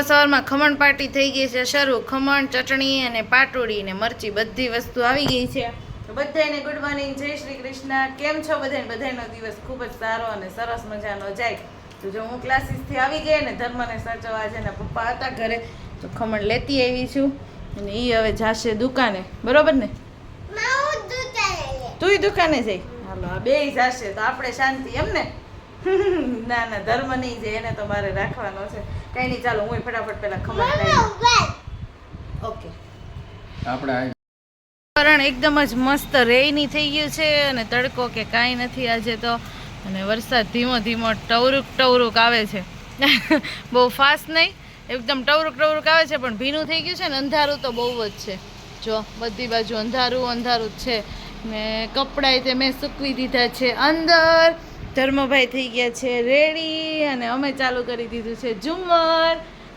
સવારમાં ખમણ પાર્ટી થઈ ગઈ છે શરૂ. ખમણ, ચટણી અને પાટોડી ને મરચી બધી વસ્તુ આવી ગઈ છે. તો બધાને ગુડ મોર્નિંગ, જય શ્રી કૃષ્ણ. કેમ છો બધાને? બધાનો દિવસ ખૂબ જ સારો અને સરસ મજાનો જાય. તો જો હું ક્લાસીસથી આવી ગઈ ને ધર્મને સાચવવા છે ને પપ્પા હતા ઘરે, તો ખમણ લેતી આવી છું અને એ હવે જાશે દુકાને. બરોબર ને? તુંય દુકાને જઈ? હાલો, આ બે જાશે તો આપણે શાંતિ. એમ ને? ના ના, ધર્મ નહીં છે, એને તો મારે રાખવાનો છે. કઈ નહીં, ચાલો હું ફટાફટ પેલા ખમણ ખાઈ. ઓકે. આપણે વાતાવરણ એકદમ જ મસ્ત રેની થઈ ગયું છે અને તડકો કે કાંઈ નથી આજે તો. અને વરસાદ ધીમો ધીમો ટવરુક આવે છે. બહુ ફાસ્ટ નહીં, એકદમ ટવરુક આવે છે, પણ ભીનું થઈ ગયું છે ને અંધારું તો બહુ જ છે. જો બધી બાજુ અંધારું જ છે ને. કપડાં તે મેં સૂકવી દીધા છે અંદર. ધર્મભાઈ થઈ ગયા છે રેડી અને અમે ચાલુ કરી દીધું છે ઝુમ્મર.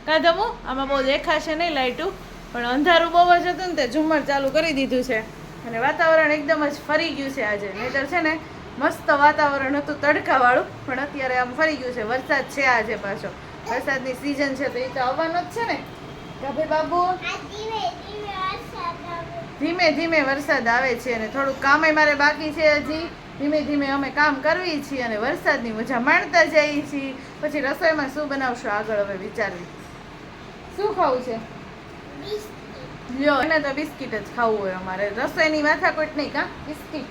કાધમું આમાં બહુ દેખાશે નહીં લાઈટું, પણ અંધારું બહુ જ હતું ને તે ઝુમ્મર ચાલુ કરી દીધું છે. અને વાતાવરણ એકદમ જ ફરી ગયું છે આજે. નહીંતર છે ને મસ્ત વાતાવરણ હતું તડકાવાળું, પણ અત્યારે આમ ફરી ગયું છે. વરસાદ છે આજે પાછો, વરસાદની સિઝન છે તો એ તો આવવાનો જ છે ને. કાભે બાબુ ધીમે ધીમે વરસાદ આવે છે અને થોડુંક કામે મારે બાકી છે હજી. ધીમે ધીમે અમે કામ કરવી છીએ અને વરસાદની મજા માણતા જઈએ છીએ. પછી રસોઈમાં શું બનાવશું આગળ હવે વિચારવી. શું ખાવું છે? લ્યો, એને તો બિસ્કિટ જ ખાવું હોય અમારે. રસોઈની માથાકૂટ નહીં કા? બિસ્કિટ.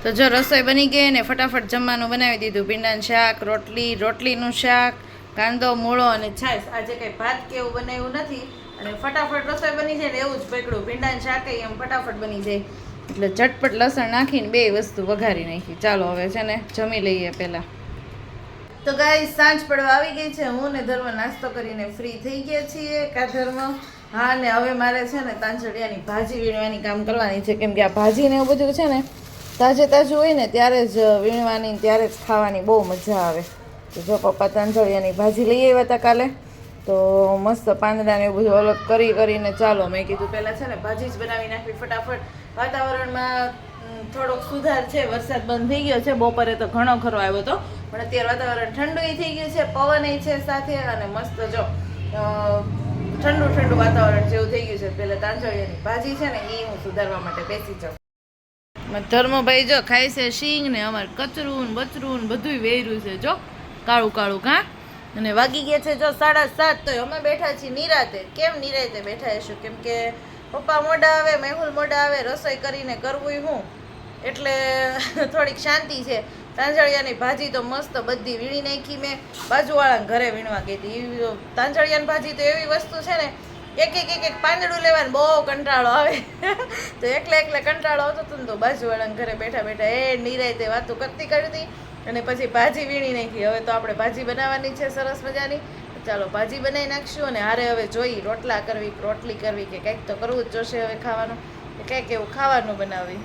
તો જો રસોઈ બની ગઈ ને ફટાફટ જમવાનું બનાવી દીધું. ભીંડાનું શાક, રોટલીનું શાક, કાંદો, મૂળો અને છાશ. આજે કંઈ ભાત કે એવું બનાવ્યું નથી અને ફટાફટ રસોઈ બની જાય ને એવું જ પકડ્યું. ભીંડાનું શાક એમ ફટાફટ બની જાય એટલે ઝટપટ લસણ નાખીને બે વસ્તુ વઘારી નાખી. ચાલો હવે છે ને જમી લઈએ પહેલાં. તો ગાઈસ, સાંજ પડવા આવી ગઈ છે. હું ને ધર્મ નાસ્તો કરીને ફ્રી થઈ ગયા છીએ. કા ધર્મ? હા, ને હવે મારે છે ને તાંજળિયાની ભાજી વીણવાની કામ કરવાની છે, કેમ કે આ ભાજી ને એવું બધું છે ને તાજું હોય ને ત્યારે જ વીણવાની, ત્યારે જ ખાવાની બહુ મજા આવે. તો જો પપ્પા તાંજળિયાની ભાજી લઈ આવ્યા હતા કાલે, તો મસ્ત પાંદડાને એવું બધું અલગ કરીને ચાલો મેં કીધું પહેલાં છે ને ભાજી જ બનાવી નાખવી ફટાફટ. વાતાવરણમાં થોડોક સુધાર છે, વરસાદ બંધ થઈ ગયો છે. બપોરે તો ઘણો ખરો આવ્યો હતો, પણ અત્યારે વાતાવરણ ઠંડુ થઈ ગયું છે, પવન છે સાથે અને મસ્ત જો ઠંડુ વાતાવરણ જેવું થઈ ગયું છે. પહેલાં તાંજળિયાની ભાજી છે ને એ હું સુધારવા માટે બેસી જાઉં. ધર્મભાઈ જો ખાય છે શીંગ ને અમારે કચરું બચરું બધું વેર્યું છે જો કાળું કાં. અને વાગી ગયા છે જો 7:30. તો અમે બેઠા છીએ નિરાતે. કેમ નિરાતે બેઠા હશું? કેમ કે પપ્પા મોડા આવે, મેહુલ મોડા આવે, રસોઈ કરીને કરવું હું, એટલે થોડીક શાંતિ છે. તાંજળિયાની ભાજી તો મસ્ત બધી વીણી નાખી મેં. બાજુવાળાને ઘરે વીણવા ગઈ હતી. તાંજળિયાની ભાજી તો એવી વસ્તુ છે ને, એક પાંદડું લેવાનું બહુ કંટાળો આવે. તો એકલે કંટાળો આવતો હતો ને તો બાજુવાળાને ઘરે બેઠા એ નિરાતે વાતો કરતી અને પછી ભાજી વીણી નાખી. હવે તો આપણે ભાજી બનાવવાની છે સરસ મજાની. ચાલો ભાજી બનાવી નાખશું અને હારે હવે જોઈ રોટલી કરવી કે કંઈક તો કરવું જ જોશે હવે ખાવાનું, કે કંઈક એવું ખાવાનું બનાવવી.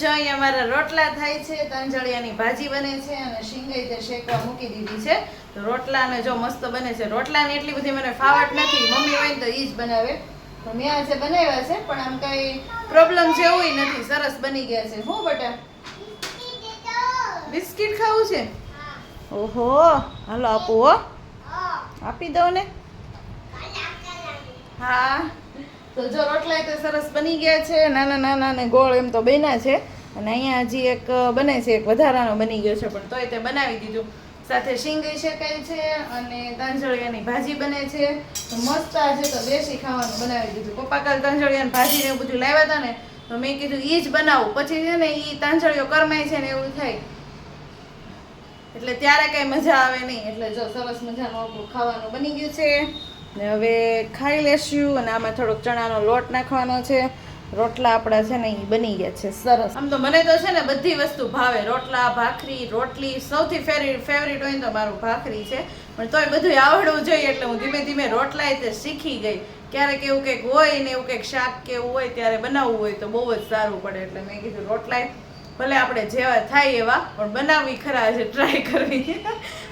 જો અહીંયા અમારા રોટલા થાય છે, તાંજળિયાની ભાજી બને છે અને શીંગાઈ તે શેકવા મૂકી દીધી છે. તો રોટલાને જો મસ્ત બને છે. રોટલાની એટલી બધી મને ફાવટ નથી, મમ્મી હોય ને તો એ જ બનાવે, પણ મેં આજે બનાવ્યા છે. પણ આમ કઈ પ્રોબ્લેમ જેવું નથી, સરસ બની ગયા છે. હું બટા બિસ્કિટ ખાવું છે? ઓહો, હાલો આપું હો, આપી દઉં ને. હા, તો જો રોટલા તો સરસ બની ગયા છે, નાના ને ગોળ એમ તો બન્યા છે. અને અહીંયા હજી એક બને છે, એક વધારાનો બની ગયો છે, પણ તોય તે બનાવી દીધું. સાથે શીંગઈ શેકાય છે અને તાંજળિયાની ભાજી બને છે. તો મસ્ત આજે તો દેશી ખાવાનું બનાવી દીધું. પપ્પા કાલ તાંજળિયાની ભાજી ને એવું બધું લાવ્યા હતા ને તો મેં કીધું ઈ જ બનાવું. પછી છે ને ઈ તાંજળિયો કરમાય છે ને એવું થાય એટલે ત્યારે કઈ મજા આવે નહીં. એટલે જો સરસ મજાનું આપણું ખાવાનું બની ગયું છે ને હવે ખાઈ લેશું. અને આમાં થોડોક ચણાનો લોટ નાખવાનો છે. રોટલા આપણા છે ને એ બની ગયા છે સરસ. આમ તો મને તો છે ને બધી વસ્તુ ભાવે, રોટલા, ભાખરી, રોટલી. સૌથી ફેવરિટ હોય તો મારું ભાખરી છે, પણ તોય બધું આવડવું જોઈએ એટલે હું ધીમે ધીમે રોટલા તે શીખી ગઈ. ક્યારેક એવું કંઈક હોય ને એવું કંઈક શાક કે એવું હોય ત્યારે બનાવવું હોય તો બહુ જ સારું પડે એટલે મેં કીધું રોટલા ભલે આપણે જેવા થાય એવા પણ બનાવવી ખરા છે, ટ્રાય કરવી.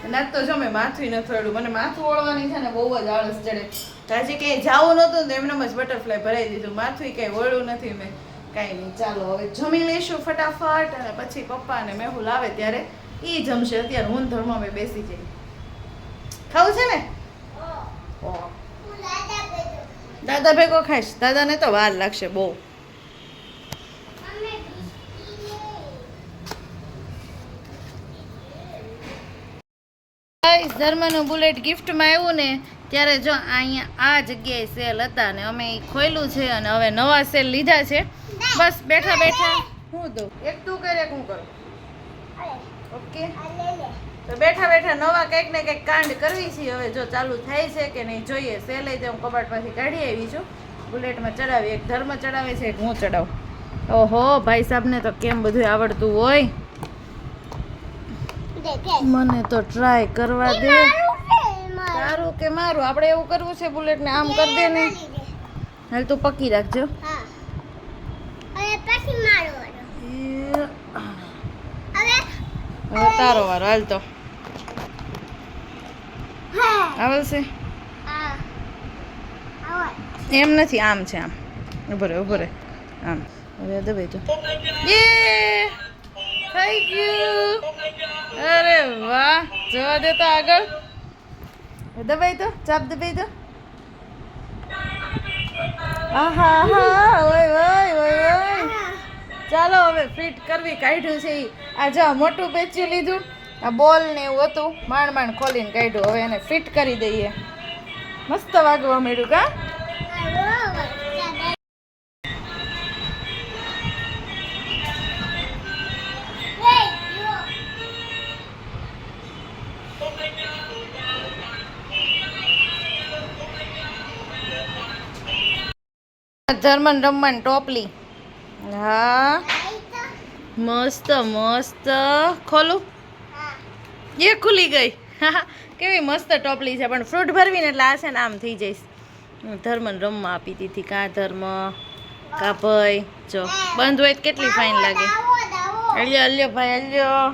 અને આજ તો જો મેં માથું નથી ઓળ્યું. મને માથું ઓળવાની છે ને બહુ જ આળસ ચડે. હજી ક્યાંય જવું નહોતું ને એમને જ બટરફ્લાય ભરાઈ દીધું. માથું કંઈ ઓળ્યું નથી મેં. કાંઈ નહીં, ચાલો હવે જમી લઈશું ફટાફટ અને પછી પપ્પા અને મેહુલ આવે ત્યારે એ જમશે. અત્યારે હું ધર્મ અમે બેસી જઈએ. ખાવું છે ને? દાદા ભેગો ખાઈશ. દાદાને તો વાર લાગશે બહુ. ધર્મનું બુલેટ ગિફ્ટમાં આવ્યું ને ત્યારે જો અહીંયા આ જગ્યાએ સેલ હતા ને અમે ખોલ્યું છે અને હવે નવા સેલ લીધા છે. બસ બેઠા બેઠા હું દઉં એક તું કરે એક હું કરું. ઓકે, તો બેઠા બેઠા નવા કંઈક ને કંઈક કાંડ કરવી છે. હવે જો ચાલુ થાય છે કે નહીં જોઈએ. સેલ જ હું કબાટમાંથી કાઢી આવી છું. બુલેટમાં ચડાવી, એક ધર્મ ચડાવે છે એક હું ચડાવું. ઓહો ભાઈ સાહેબને તો કેમ બધું આવડતું હોય. મને તો ટ્રાય કરવા દે. તારું કે મારું? આપણે એવું કરવું છે બુલેટ ને આમ કરી દે ને. હાલ તું પકી રાખજો. હવે તારો વારો. હાલ તો આવશે એમ નથી, આમ છે આમ. ઉભો રે આમ. હવે દબાઈ તો થઈ ગયું. અરે વાહ, જવા દે તો આગળ. દબાઈ તો ચાપ દબાઈ તો. આહા હા ઓય. ચાલો હવે ફિટ કરવી. કાઢ્યું છે આ જો મોટું પેચ્યું લીધું. આ બોલ ને એવું હતું, માંડ ખોલીને કાઢ્યું. હવે એને ફિટ કરી દઈએ. મસ્ત વાગવા મળ્યું કા. ધર્મન રમવાની ટોપલી. હા મસ્ત ખોલું. એ ખુલી ગઈ. કેવી મસ્ત ટોપલી છે. પણ ફ્રૂટ ભરવીને એટલે આ છે ને આમ થઈ જઈશ. ધર્મન રમવા આપી દીધી. કા ધર્મ કા ભાઈ જો બંધ હોય કેટલી ફાઇન લાગે. અલ્યો ભાઈ અલ્યો.